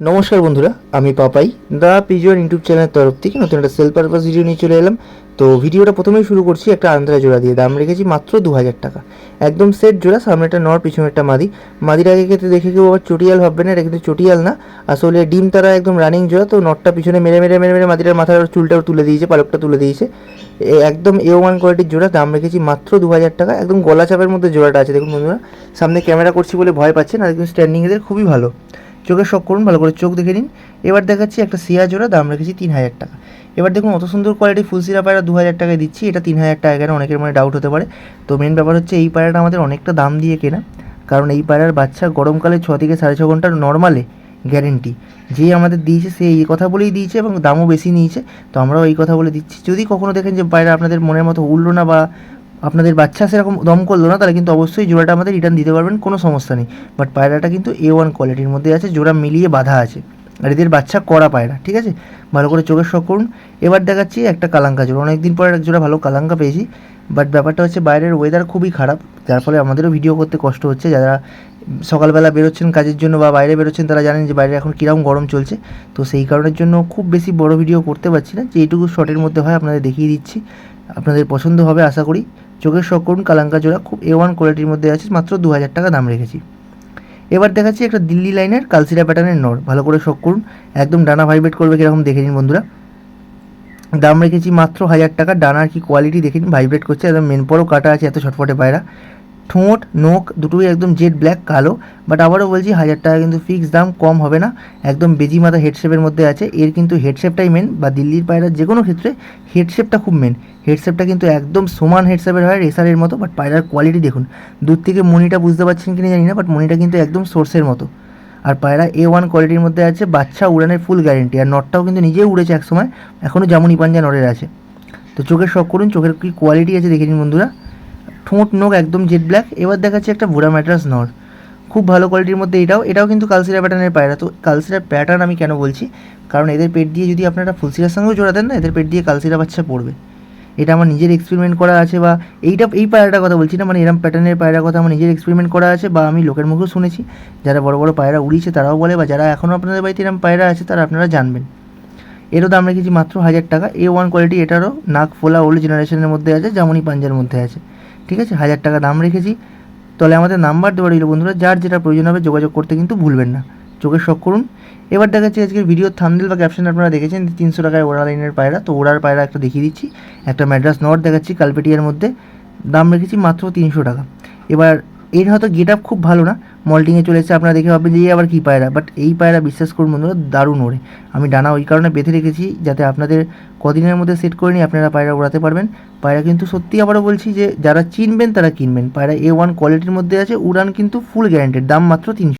নমস্কার বন্ধুরা, আমি পাপাই দা পিজিওর ইউটিউব চ্যানেলের তরফ থেকে নতুন একটা সেল পারপাস ভিডিও নিয়ে চলে এলাম। তো ভিডিওটা প্রথমেই শুরু করছি একটা আন্দ্রা জোড়া দিয়ে। দাম রেখেছি মাত্র 2000 টাকা। একদম সেট জোড়া, সামনে একটা নর, পিছনে একটা মাদি। মাদির আগে ক্ষেত্রে দেখে কেউ আবার চটিয়াল ভাববে না, এটা কিন্তু চটিয়াল না, আসলে ডিম তারা একদম রানিং জোড়া। তো নটটা পিছনে মেরে মেরে মেরে মেরে মাদিটার মাথার চুলটাও তুলে দিয়েছে, পালকটা তুলে দিয়েছে। একদম A1 কোয়ালিটির জোড়া। দাম রেখেছি মাত্র 2000 টাকা। একদম গলা চাপের মধ্যে জোড়াটা আছে। দেখুন বন্ধুরা, সামনে ক্যামেরা করছি বলে ভয় পাচ্ছেন, আর একদম স্ট্যান্ডিং এদের খুবই ভালো। চোখের শখ করুন, ভালো করে চোখ দেখে নিন। এবার দেখাচ্ছি একটা সিয়া জোড়া, দাম রেখেছি 3000 টাকা। এবার দেখুন, অত সুন্দর কোয়ালিটি ফুলসিরা পায়রা 2000 টাকায় দিচ্ছি, এটা 3000 টাকা কেন, অনেকের মনে ডাউট হতে পারে। তো মেন ব্যাপার হচ্ছে এই পায়রাটা আমাদের অনেকটা দাম দিয়ে কেনা, কারণ এই পায়রার বাচ্চা গরমকালে 6 থেকে 6.5 ঘন্টার নর্মালে গ্যারেন্টি। যে আমাদের দিয়েছে সে এই কথা বলেই দিয়েছে এবং দামও বেশি নিয়েছে, তো আমরাও এই কথা বলে দিচ্ছি। যদি কখনো দেখেন যে পায়রা আপনাদের মনের মতো উঠলো না বা আপনাদের বাচ্চা সেরকম দম করলো না, তাহলে কিন্তু অবশ্যই জোড়াটা আমাদের রিটার্ন দিতে পারবেন, কোনো সমস্যা নেই। বাট পায়রাটা কিন্তু A1 কোয়ালিটির মধ্যে আছে, জোড়া মিলিয়ে বাঁধা আছে, আর এদের বাচ্চা করা পায়রা, ঠিক আছে। ভালো করে চোখের শখ করুন। এবার দেখাচ্ছি একটা কালাঙ্কা জোড়া। অনেকদিন পর এক জোড়া ভালো কালাঙ্কা পেয়েছি, বাট ব্যাপারটা হচ্ছে বাইরের ওয়েদার খুবই খারাপ, যার ফলে আমাদেরও ভিডিও করতে কষ্ট হচ্ছে। যারা সকালবেলা বেরোচ্ছেন কাজের জন্য বা বাইরে বেরোচ্ছেন তারা জানেন যে বাইরে এখন কীরকম গরম চলছে। তো সেই কারণের জন্য খুব বেশি বড় ভিডিও করতে পারছি না, যে এইটুকু শর্টের মধ্যে হয় আপনাদের দেখিয়ে দিচ্ছি। আপনাদের পছন্দ হবে আশা করি। চোখের শখ করুন, কালাঙ্কা জোড়া, খুব A1 কোয়ালিটির মধ্যে আছে, মাত্র 2000 টাকা দাম রেখেছি। এবার দেখাচ্ছি একটা দিল্লি লাইনের কালসিরা প্যাটার্নের নর। ভালো করে শখ করুন, একদম ডানা ভাইব্রেট করবে কীরকম দেখে নিন বন্ধুরা। দাম রেখেছি মাত্র 1000 টাকা। ডানার কি কোয়ালিটি দেখে নিন, ভাইব্রেট করছে, একদম মেন পরও কাটা আছে, এত ছটফটে পায়রা। ঠোঁট নোক দুটোই একদম জেড ব্ল্যাক কালো। বাট আবারও বলছি 1000 টাকা কিন্তু ফিক্স দাম, কম হবে না। একদম বেজি মাথা হেডশেপের মধ্যে আছে, এর কিন্তু হেডশেপটাই মেন, বা দিল্লির পায়রার যে কোনো ক্ষেত্রে হেডশেপটা খুব মেন। হেডশেপটা কিন্তু একদম সমান হেডশেপের হয়, রেসারের মতো। বাট পায়রার কোয়ালিটি দেখুন, দূর থেকে মনিটা বুঝতে পারছেন কিনা জানি না, বাট মনিটা কিন্তু একদম সোর্সের মতো। আর পায়রা A1 কোয়ালিটির মধ্যে আছে, বাচ্চা উড়ানের ফুল গ্যারেন্টি। আর নটটাও কিন্তু নিজেই উড়েছে একসময়, এখনও জামুনি পাঞ্জা নরের আছে। তো চোখের শখ করুন, চোখের কী কোয়ালিটি আছে দেখে নিন বন্ধুরা। ঠোঁট নোক একদম জেড ব্ল্যাক। এবার দেখাচ্ছি একটা ভুরা ম্যাট্রাস নর, খুব ভালো কোয়ালিটির মধ্যে। এটাও কিন্তু কালসিরা প্যাটার্নের পায়রা। তো কালসিরার প্যাটার্ন আমি কেন বলছি, কারণ এদের পেট দিয়ে যদি আপনারা ফুলসিরার সঙ্গেও জোড়া দেন না, এদের পেট দিয়ে কালসিরা বাচ্চা পড়বে। এটা আমার নিজের এক্সপেরিমেন্ট করা আছে, বা এই পায়রাটার কথা বলছি না, মানে এরম প্যাটার্নের পায়রার কথা আমার নিজের এক্সপেরিমেন্ট করা আছে, বা আমি লোকের মুখেও শুনেছি, যারা বড় বড় পায়রা উড়িয়েছে তারাও বলে, বা যারা এখনও আপনাদের বাড়িতে এরম পায়রা আছে তারা আপনারা জানবেন। এরও দাম রেখেছি মাত্র 1000 টাকা। A1 কোয়ালিটি, এটারও নাক ফোলা ওল্ড জেনারেশনের মধ্যে আছে, জামুনি পাঞ্জার মধ্যে আছে, ঠিক আছে। 1000 টাকা দাম রেখেছি। তাহলে আমাদের নাম্বার দেওয়া রইল বন্ধুরা, যার যেটা প্রয়োজন হবে যোগাযোগ করতে কিন্তু ভুলবেন না। চোখের শখ করুন। এবার দেখাচ্ছি আজকের ভিডিওর থাম্বনেল বা ক্যাপশন আপনারা দেখেছেন 300 টাকায় ওড়া লাইনের পায়রা। তো ওড়ার পায়রা একটা দেখিয়ে দিচ্ছি, একটা ম্যাড্রাস নট দেখাচ্ছি কালপেটিয়ার মধ্যে। দাম রেখেছি মাত্র 300 টাকা। এবার এর হয়তো গেট আপ খুব ভালো না, মল্টিংয়ে চলে এসেছে, আপনারা দেখে ভাববেন যে এই আবার কী পায়রা, বাট এই পায়রা বিশ্বাস করুন বন্ধুরা দারুণ ওড়ে। আমি ডানা ওই কারণে বেঁধে রেখেছি যাতে আপনাদের কদিনের মধ্যে সেট করে নিয়ে আপনারা পায়রা উড়াতে পারবেন। পায়রা কিন্তু সত্যি আবারও বলছি যে যারা চিনবেন তারা কিনবেন। পায়রা A1 কোয়ালিটির মধ্যে আছে, উড়ান কিন্তু ফুল গ্যারান্টেড। দাম মাত্র 300।